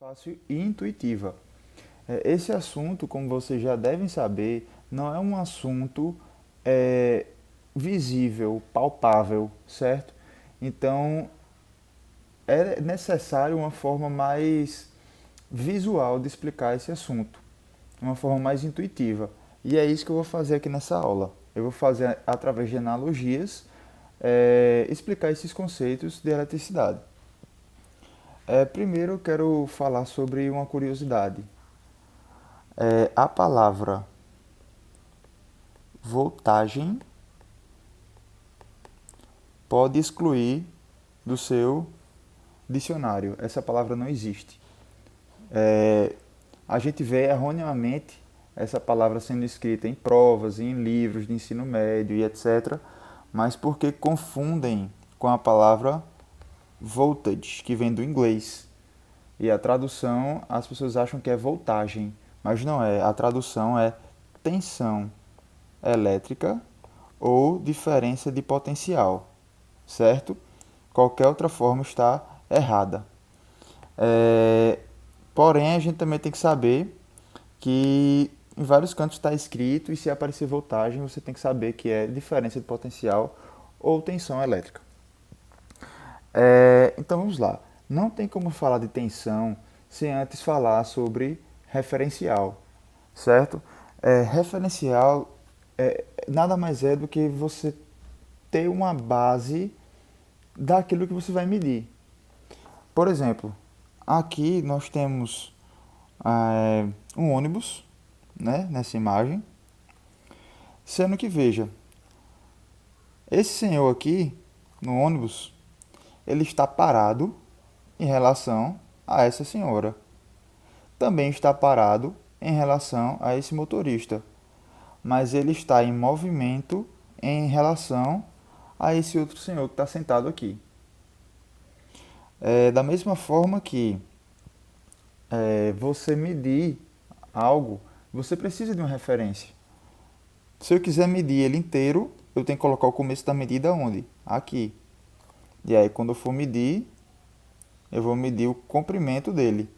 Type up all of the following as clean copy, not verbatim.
fácil e intuitiva. Esse assunto, como vocês já devem saber, não é um assunto é, visível, palpável, certo? Então, é necessário uma forma mais visual de explicar esse assunto, uma forma mais intuitiva. E é isso que eu vou fazer aqui nessa aula. Eu vou fazer, através de analogias, explicar esses conceitos de eletricidade. Primeiro eu quero falar sobre uma curiosidade. A palavra voltagem pode excluir do seu dicionário. Essa palavra não existe. A gente vê erroneamente essa palavra sendo escrita em provas, em livros de ensino médio e etc., mas porque confundem com a palavra voltage, que vem do inglês. E a tradução, as pessoas acham que é voltagem, mas não é. A tradução é tensão elétrica ou diferença de potencial, certo? Qualquer outra forma está errada. Porém, a gente também tem que saber que em vários cantos está escrito e se aparecer voltagem, você tem que saber que é diferença de potencial ou tensão elétrica. Então vamos lá. Não tem como falar de tensão sem antes falar sobre referencial, certo? Referencial nada mais é do que você ter uma base daquilo que você vai medir. Por exemplo, aqui nós temos um ônibus, né, nessa imagem, sendo que veja, esse senhor aqui no ônibus, ele está parado em relação a essa senhora. Também está parado em relação a esse motorista, mas ele está em movimento em relação a esse outro senhor que está sentado aqui. Da mesma forma que você medir algo, você precisa de uma referência. Se eu quiser medir ele inteiro, eu tenho que colocar o começo da medida onde? Aqui. E aí, quando eu for medir, eu vou medir o comprimento dele.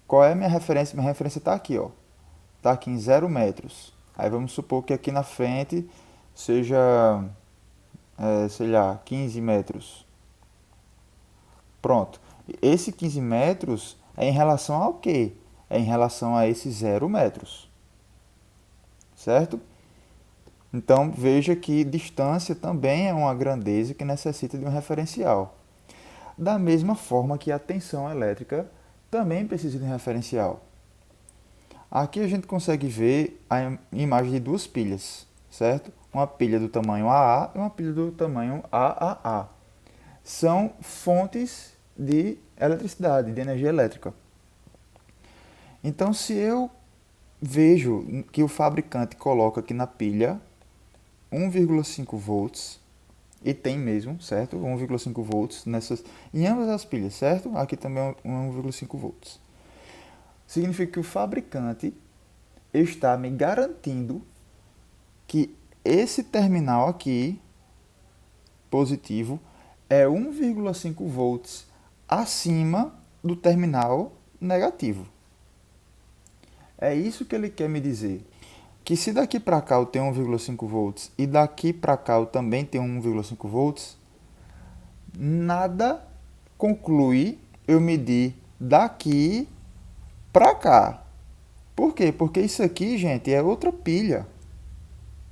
Qual é a minha referência? Minha referência está aqui, ó. Está aqui em 0 metros. Aí vamos supor que aqui na frente seja, sei lá, 15 metros. Pronto. Esse 15 metros é em relação ao quê? É em relação a esses 0 metros. Certo? Então veja que distância também é uma grandeza que necessita de um referencial. Da mesma forma que a tensão elétrica também precisa de um referencial. Aqui a gente consegue ver a imagem de duas pilhas, certo? Uma pilha do tamanho AA e uma pilha do tamanho AAA. São fontes de eletricidade, de energia elétrica. Então, se eu vejo que o fabricante coloca aqui na pilha 1,5 volts, e tem mesmo, certo? 1,5 volts em ambas as pilhas, certo? Aqui também 1,5 volts. Significa que o fabricante está me garantindo que esse terminal aqui, positivo, é 1,5 volts acima do terminal negativo. É isso que ele quer me dizer. Que se daqui para cá eu tenho 1,5 volts e daqui para cá eu também tenho 1,5 volts, nada conclui eu medir daqui para cá. Por quê? Porque isso aqui, gente, é outra pilha.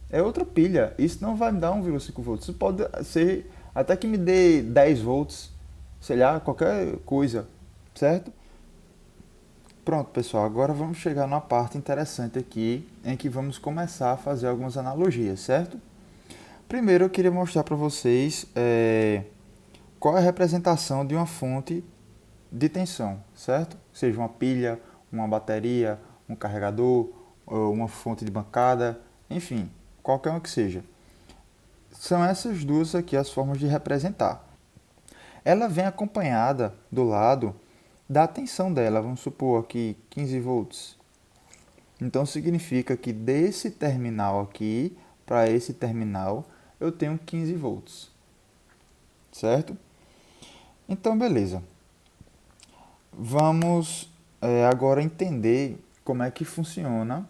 É outra pilha. Isso não vai me dar 1,5 volts. Isso pode ser até que me dê 10 volts, sei lá, qualquer coisa, certo? Pronto, pessoal, agora vamos chegar numa parte interessante aqui, em que vamos começar a fazer algumas analogias, certo? Primeiro eu queria mostrar para vocês qual é a representação de uma fonte de tensão, certo? Seja uma pilha, uma bateria, um carregador, ou uma fonte de bancada, enfim, qualquer uma que seja. São essas duas aqui as formas de representar. Ela vem acompanhada do lado da tensão dela, vamos supor aqui 15 volts. Então significa que desse terminal aqui para esse terminal eu tenho 15 volts, certo? Então beleza. Vamos agora entender como é que funciona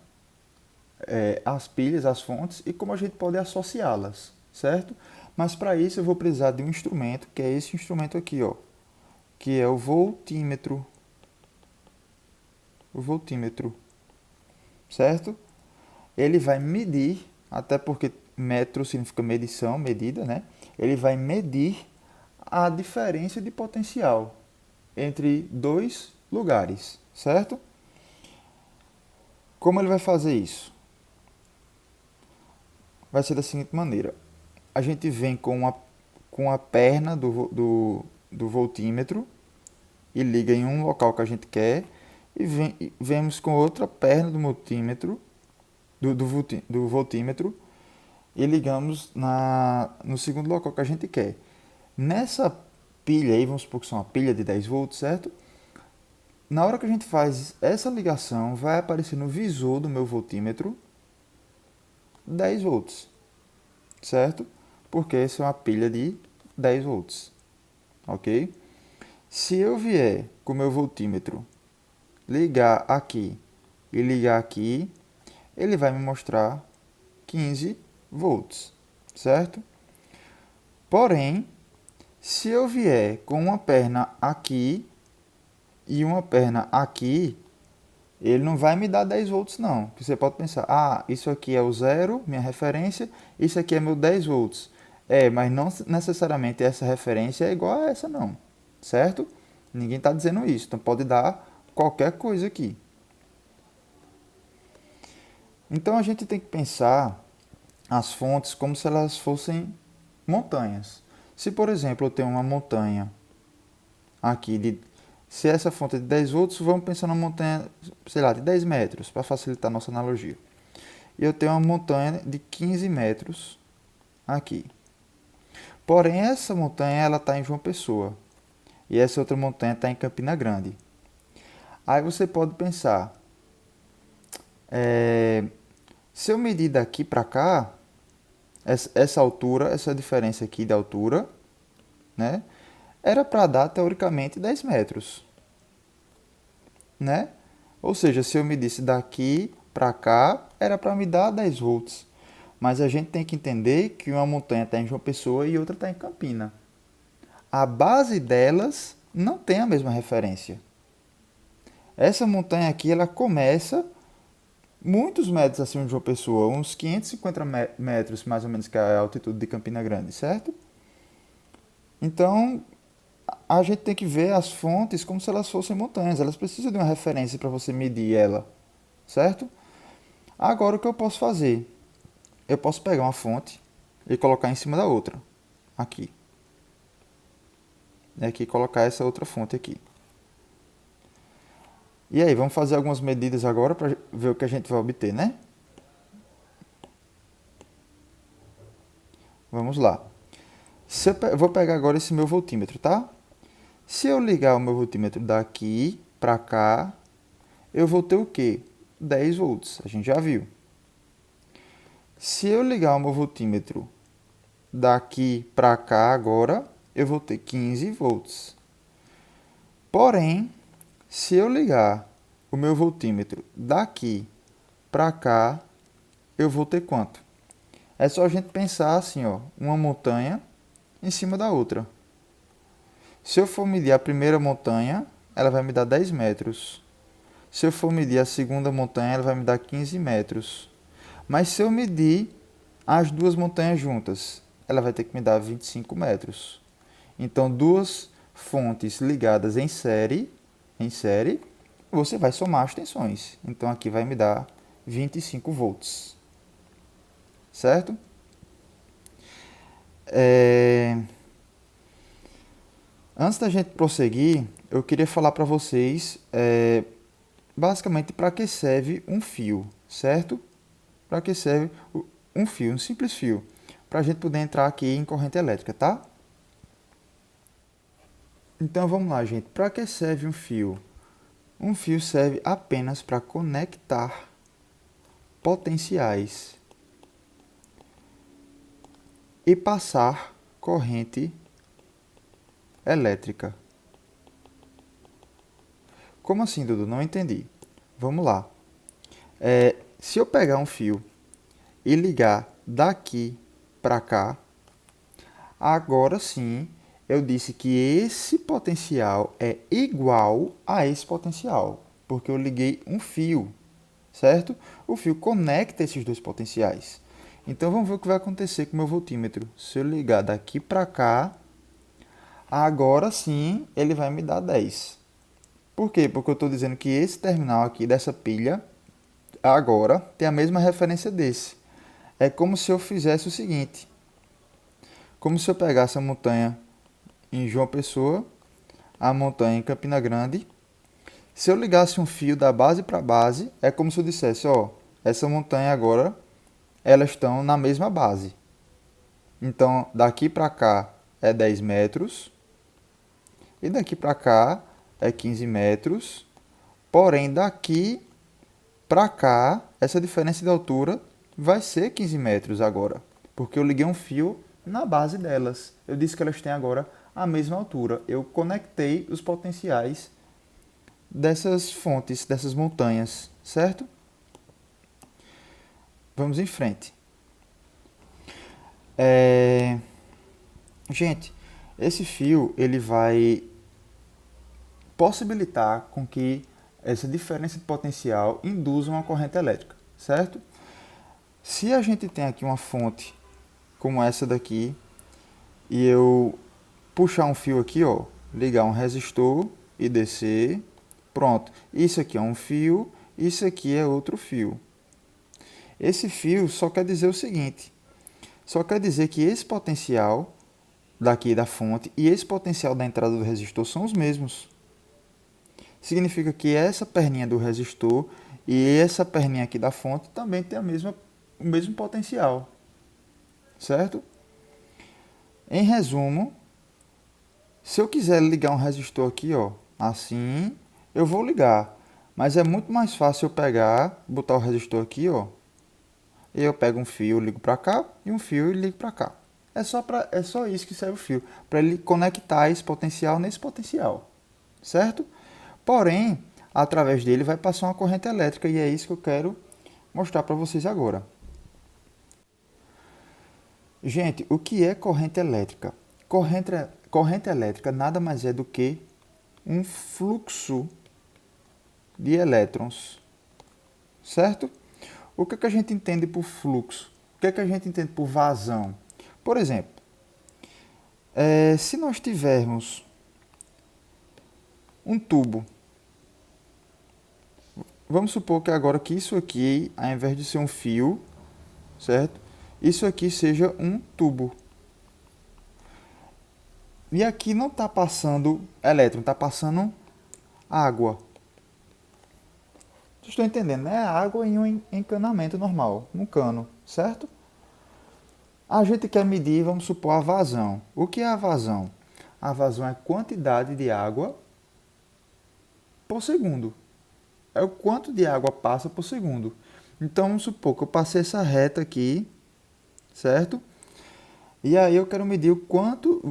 as pilhas, as fontes e como a gente pode associá-las, certo? Mas para isso eu vou precisar de um instrumento, que é esse instrumento aqui, ó, que é o voltímetro. O voltímetro, certo? Ele vai medir, até porque metro significa medição, medida, né? Ele vai medir a diferença de potencial entre dois lugares, certo? Como ele vai fazer isso? Vai ser da seguinte maneira: a gente vem com a perna do voltímetro e liga em um local que a gente quer, e vemos com outra perna do multímetro, do voltímetro, e ligamos no segundo local que a gente quer. Nessa pilha aí, vamos supor que são uma pilha de 10 volts, certo? Na hora que a gente faz essa ligação, vai aparecer no visor do meu voltímetro 10 volts, certo? Porque essa é uma pilha de 10 volts, ok? Se eu vier com o meu voltímetro ligar aqui e ligar aqui, ele vai me mostrar 15 volts, certo? Porém, se eu vier com uma perna aqui e uma perna aqui, ele não vai me dar 10 volts não. Porque você pode pensar, ah, isso aqui é o zero, minha referência, isso aqui é meu 10 volts. Mas não necessariamente essa referência é igual a essa não, certo? Ninguém está dizendo isso, então pode dar qualquer coisa aqui. Então a gente tem que pensar as fontes como se elas fossem montanhas. Se, por exemplo, eu tenho uma montanha aqui se essa fonte é de 10 volts, vamos pensar numa montanha, sei lá, de 10 metros, para facilitar a nossa analogia. E eu tenho uma montanha de 15 metros aqui. Porém, essa montanha ela está em João Pessoa e essa outra montanha está em Campina Grande. Aí você pode pensar, se eu medir daqui para cá, essa altura, essa diferença aqui de altura, né, era para dar teoricamente 10 metros, né? Ou seja, se eu medisse daqui para cá, era para me dar 10 volts. Mas a gente tem que entender que uma montanha está em João Pessoa e outra está em Campina. A base delas não tem a mesma referência. Essa montanha aqui, ela começa muitos metros acima de João Pessoa, uns 550 metros mais ou menos, que é a altitude de Campina Grande, certo? Então, a gente tem que ver as fontes como se elas fossem montanhas. Elas precisam de uma referência para você medir ela, certo? Agora, o que eu posso fazer? Eu posso pegar uma fonte e colocar em cima da outra, aqui. E aqui colocar essa outra fonte aqui. E aí, vamos fazer algumas medidas agora para ver o que a gente vai obter, né? Vamos lá. Vou pegar agora esse meu voltímetro, tá? Se eu ligar o meu voltímetro daqui para cá, eu vou ter o quê? 10 volts, a gente já viu. Se eu ligar o meu voltímetro daqui para cá agora, eu vou ter 15 volts. Porém, se eu ligar o meu voltímetro daqui para cá, eu vou ter quanto? É só a gente pensar assim, ó, uma montanha em cima da outra. Se eu for medir a primeira montanha, ela vai me dar 10 metros. Se eu for medir a segunda montanha, ela vai me dar 15 metros. Mas se eu medir as duas montanhas juntas, ela vai ter que me dar 25 metros. Então, duas fontes ligadas em série, você vai somar as tensões. Então, aqui vai me dar 25 volts. Certo? Antes da gente prosseguir, eu queria falar para vocês, basicamente, para que serve um fio, certo? Para que serve um fio, um simples fio, para a gente poder entrar aqui em corrente elétrica, tá? Então vamos lá, gente. Para que serve um fio? Um fio serve apenas para conectar potenciais e passar corrente elétrica. Como assim, Dudu? Não entendi. Vamos lá. Se eu pegar um fio e ligar daqui para cá, agora sim eu disse que esse potencial é igual a esse potencial, porque eu liguei um fio, certo? O fio conecta esses dois potenciais. Então vamos ver o que vai acontecer com o meu voltímetro. Se eu ligar daqui para cá, agora sim ele vai me dar 10. Por quê? Porque eu estou dizendo que esse terminal aqui dessa pilha agora tem a mesma referência desse. É como se eu fizesse o seguinte. Como se eu pegasse a montanha em João Pessoa, a montanha em Campina Grande. Se eu ligasse um fio da base para base, é como se eu dissesse, ó, essa montanha agora, elas estão na mesma base. Então, daqui para cá é 10 metros, e daqui para cá é 15 metros, porém daqui para cá, essa diferença de altura vai ser 15 metros agora, porque eu liguei um fio na base delas. Eu disse que elas têm agora a mesma altura. Eu conectei os potenciais dessas fontes, dessas montanhas, certo? Vamos em frente. Gente, esse fio ele vai possibilitar com que essa diferença de potencial induza uma corrente elétrica, certo? Se a gente tem aqui uma fonte como essa daqui e eu puxar um fio aqui, ó, ligar um resistor e descer, pronto. Isso aqui é um fio, isso aqui é outro fio. Esse fio só quer dizer o seguinte, só quer dizer que esse potencial daqui da fonte e esse potencial da entrada do resistor são os mesmos. Significa que essa perninha do resistor e essa perninha aqui da fonte também tem o mesmo potencial, certo? Em resumo, se eu quiser ligar um resistor aqui, ó, assim, eu vou ligar. Mas é muito mais fácil eu pegar, botar o resistor aqui, ó, e eu pego um fio, ligo para cá, e um fio e ligo para cá. É só isso que serve o fio, para ele conectar esse potencial nesse potencial, certo? Porém, através dele vai passar uma corrente elétrica e é isso que eu quero mostrar para vocês agora. Gente, o que é corrente elétrica? Corrente elétrica nada mais é do que um fluxo de elétrons, certo? O que é que a gente entende por fluxo? O que é que a gente entende por vazão? Por exemplo, se nós tivermos um tubo, vamos supor que agora que isso aqui, ao invés de ser um fio, certo? Isso aqui seja um tubo. E aqui não está passando elétron, está passando água. Vocês estão entendendo, né? Água em um encanamento normal, um cano, certo? A gente quer medir, vamos supor, a vazão. O que é a vazão? A vazão é a quantidade de água por segundo. É o quanto de água passa por segundo. Então, vamos supor que eu passei essa reta aqui, certo? E aí eu quero medir o quanto,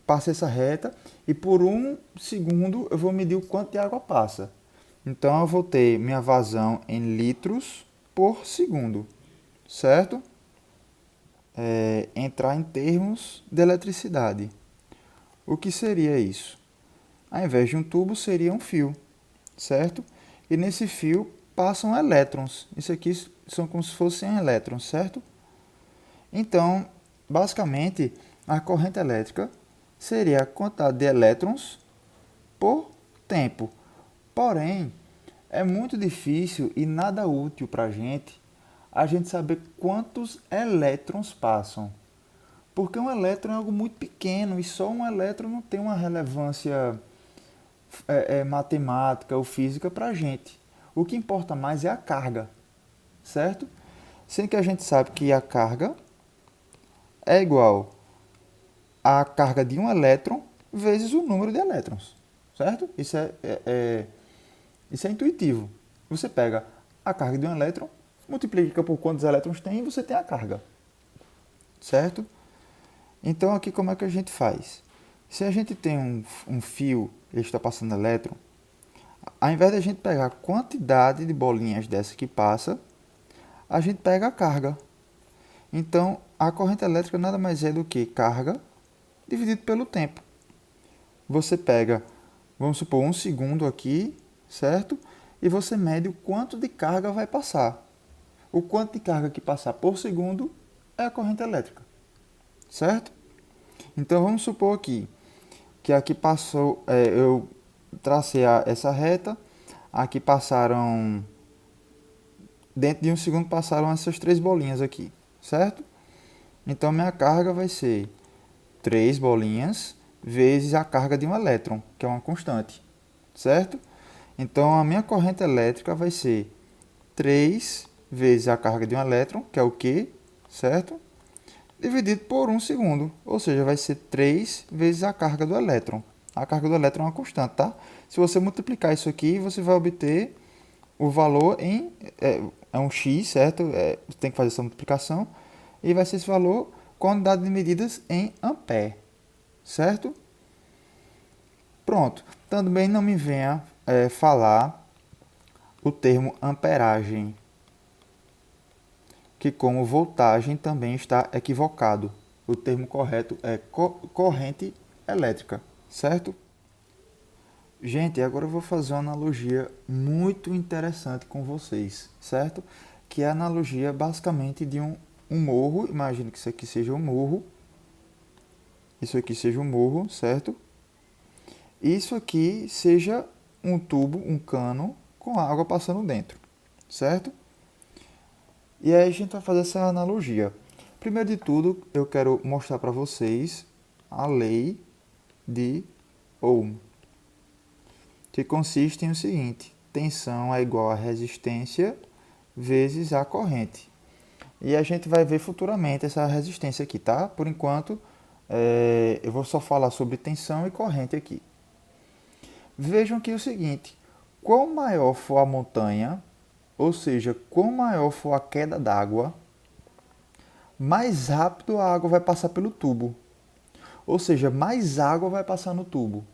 passar essa reta e por um segundo eu vou medir o quanto de água passa. Então eu vou ter minha vazão em litros por segundo, certo? Entrar em termos de eletricidade. O que seria isso? Ao invés de um tubo seria um fio, certo? E nesse fio passam elétrons. Isso aqui são como se fossem elétrons, certo? Então, basicamente, a corrente elétrica seria a quantidade de elétrons por tempo. Porém, é muito difícil e nada útil para a gente saber quantos elétrons passam. Porque um elétron é algo muito pequeno e só um elétron não tem uma relevância matemática ou física para a gente. O que importa mais é a carga, certo? Sendo que a gente sabe que a carga é igual à carga de um elétron vezes o número de elétrons, certo? Isso é intuitivo. Você pega a carga de um elétron, multiplica por quantos elétrons tem e você tem a carga, certo? Então aqui como é que a gente faz? Se a gente tem um fio, ele está passando elétron, Ao invés de a gente pegar a quantidade de bolinhas dessa que passa, a gente pega a carga. Então, a corrente elétrica nada mais é do que carga dividido pelo tempo. Você pega, vamos supor, 1 segundo aqui, certo? E você mede o quanto de carga vai passar. O quanto de carga que passar por segundo é a corrente elétrica, certo? Então, vamos supor aqui que aqui passou, eu tracei essa reta, aqui passaram, dentro de 1 segundo passaram essas 3 bolinhas aqui, certo? Então, minha carga vai ser 3 bolinhas vezes a carga de um elétron, que é uma constante, certo? Então, a minha corrente elétrica vai ser 3 vezes a carga de um elétron, que é o Q, certo? Dividido por 1 segundo, ou seja, vai ser 3 vezes a carga do elétron. A carga do elétron é uma constante, tá? Se você multiplicar isso aqui, você vai obter o valor em... É um x, certo? Você tem que fazer essa multiplicação. E vai ser esse valor com a unidade de medidas em ampere, certo? Pronto. Também não me venha falar o termo amperagem, que como voltagem também está equivocado. O termo correto é corrente elétrica, certo? Gente, agora eu vou fazer uma analogia muito interessante com vocês, certo? Que é a analogia basicamente de um morro. Imagine que isso aqui seja um morro. Isso aqui seja um morro, certo? Isso aqui seja um tubo, um cano com água passando dentro, certo? E aí a gente vai fazer essa analogia. Primeiro de tudo, eu quero mostrar para vocês a lei de Ohm, que consiste no seguinte: tensão é igual a resistência vezes a corrente. E a gente vai ver futuramente essa resistência aqui, tá? Por enquanto, eu vou só falar sobre tensão e corrente aqui. Vejam aqui o seguinte: quanto maior for a montanha, ou seja, quanto maior for a queda d'água, mais rápido a água vai passar pelo tubo. Ou seja, mais água vai passar no tubo.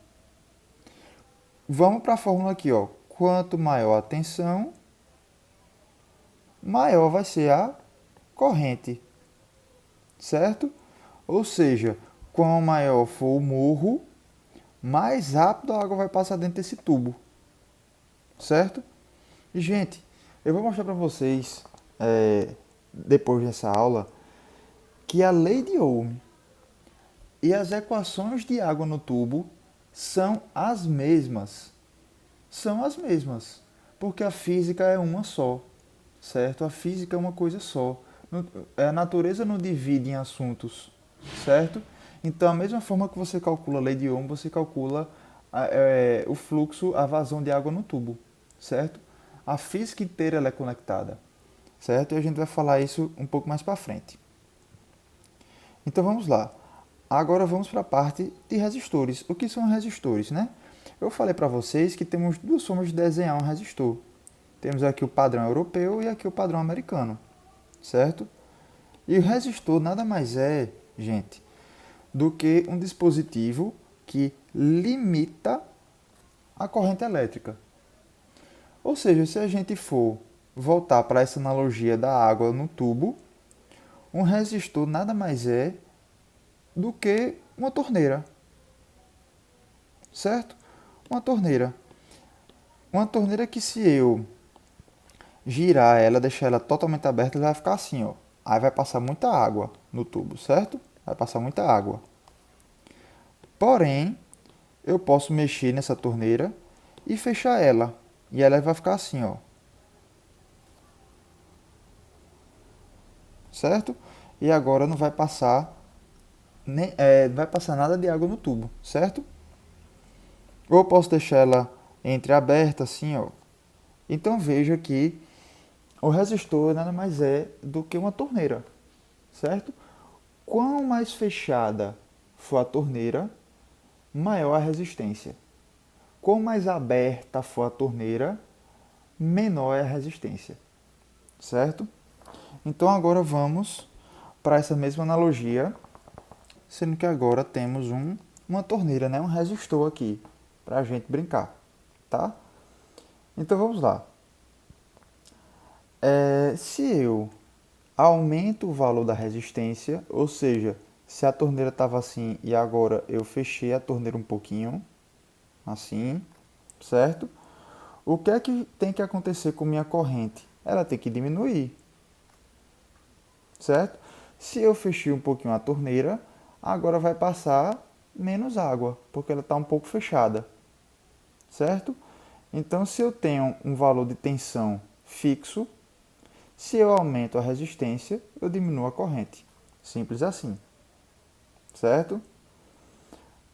Vamos para a fórmula aqui, ó. Quanto maior a tensão, maior vai ser a corrente, certo? Ou seja, quanto maior for o morro, mais rápido a água vai passar dentro desse tubo, certo? E, gente, eu vou mostrar para vocês, depois dessa aula, que a lei de Ohm e as equações de água no tubo são as mesmas. São as mesmas, porque a física é uma só, certo? A física é uma coisa só. A natureza não divide em assuntos, certo? Então, a mesma forma que você calcula a lei de Ohm, você calcula o fluxo, a vazão de água no tubo, certo? A física inteira ela é conectada, certo? E a gente vai falar isso um pouco mais para frente. Então, vamos lá. Agora vamos para a parte de resistores. O que são resistores, né? Eu falei para vocês que temos duas formas de desenhar um resistor. Temos aqui o padrão europeu e aqui o padrão americano, certo? E o resistor nada mais é, gente, do que um dispositivo que limita a corrente elétrica. Ou seja, se a gente for voltar para essa analogia da água no tubo, um resistor nada mais é do que uma torneira, certo? Uma torneira. Uma torneira que, se eu girar ela, deixar ela totalmente aberta, ela vai ficar assim, ó. Aí vai passar muita água no tubo, certo? Vai passar muita água. Porém, eu posso mexer nessa torneira e fechar ela. E ela vai ficar assim, ó. Certo? E agora não vai passar vai passar nada de água no tubo, certo? Ou eu posso deixar ela entreaberta assim, ó. Então veja que o resistor nada mais é do que uma torneira, certo? Quanto mais fechada for a torneira, maior a resistência. Quanto mais aberta for a torneira, menor é a resistência, certo? Então agora vamos para essa mesma analogia, sendo que agora temos uma torneira, né? Um resistor aqui, para a gente brincar, tá? Então vamos lá. Se eu aumento o valor da resistência, ou seja, se a torneira estava assim e agora eu fechei a torneira um pouquinho, assim, certo? O que é que tem que acontecer com minha corrente? Ela tem que diminuir, certo? Se eu fechei um pouquinho a torneira, agora vai passar menos água, porque ela está um pouco fechada, certo? Então, se eu tenho um valor de tensão fixo, se eu aumento a resistência, eu diminuo a corrente. Simples assim, certo?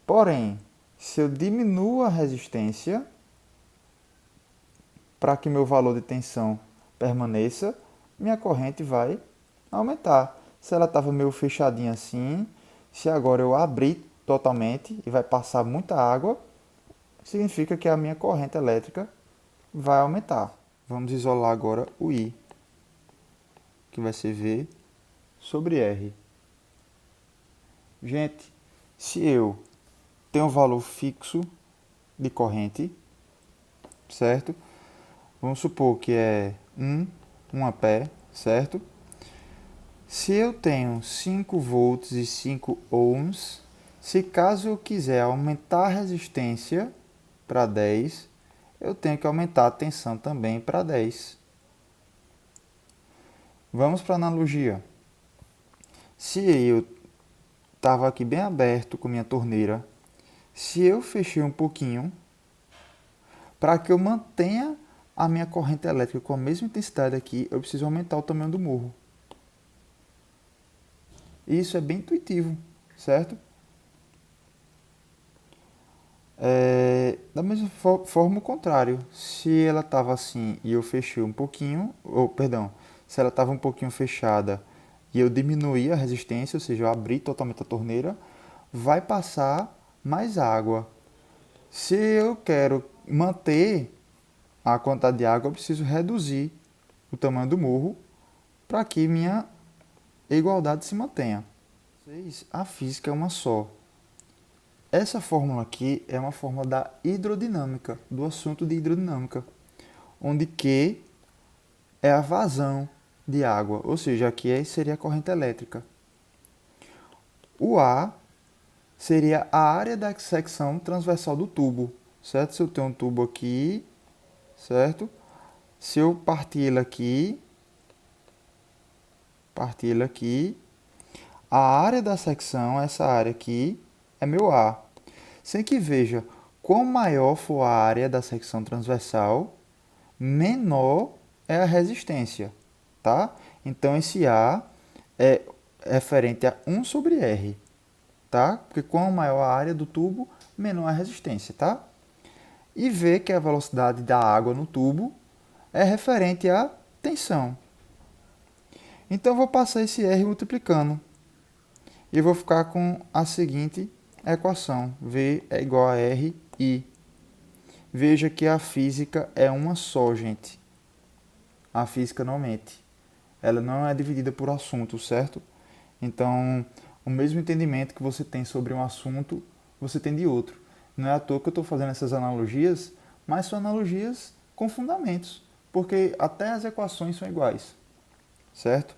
Porém, se eu diminuo a resistência para que meu valor de tensão permaneça, minha corrente vai aumentar. Se ela estava meio fechadinha assim, se agora eu abrir totalmente e vai passar muita água, significa que a minha corrente elétrica vai aumentar. Vamos isolar agora o I, que vai ser V sobre R. Gente, se eu tenho um valor fixo de corrente, certo? Vamos supor que é 1 ampere, certo? Se eu tenho 5 volts e 5 ohms, se caso eu quiser aumentar a resistência para 10, eu tenho que aumentar a tensão também para 10. Vamos para a analogia. Se eu estava aqui bem aberto com minha torneira, se eu fechei um pouquinho, para que eu mantenha a minha corrente elétrica com a mesma intensidade aqui, eu preciso aumentar o tamanho do morro. E isso é bem intuitivo, certo? Da mesma forma, o contrário. Se ela estava assim e eu fechei um pouquinho, ou perdão, se ela estava um pouquinho fechada e eu diminuí a resistência, ou seja, eu abri totalmente a torneira, vai passar mais água. Se eu quero manter a quantidade de água, eu preciso reduzir o tamanho do morro para que minha igualdade se mantenha. A física é uma só. Essa fórmula aqui é uma fórmula da hidrodinâmica, do assunto de hidrodinâmica, onde Q é a vazão de água, ou seja, aqui seria a corrente elétrica. O A seria a área da secção transversal do tubo, certo? Se eu tenho um tubo aqui, certo? Se eu partir ele aqui, a área da secção, essa área aqui, é meu A. Sem que veja, quanto maior for a área da secção transversal, menor é a resistência, tá? Então, esse A é referente a 1 sobre R, tá? Porque quanto maior a área do tubo, menor a resistência, tá? E V, que é a velocidade da água no tubo, é referente à tensão. Então, eu vou passar esse R multiplicando. E vou ficar com a seguinte equação. V é igual a RI. Veja que a física é uma só, gente. A física não mente. Ela não é dividida por assunto, certo? Então, o mesmo entendimento que você tem sobre um assunto, você tem de outro. Não é à toa que eu estou fazendo essas analogias, mas são analogias com fundamentos, porque até as equações são iguais, certo?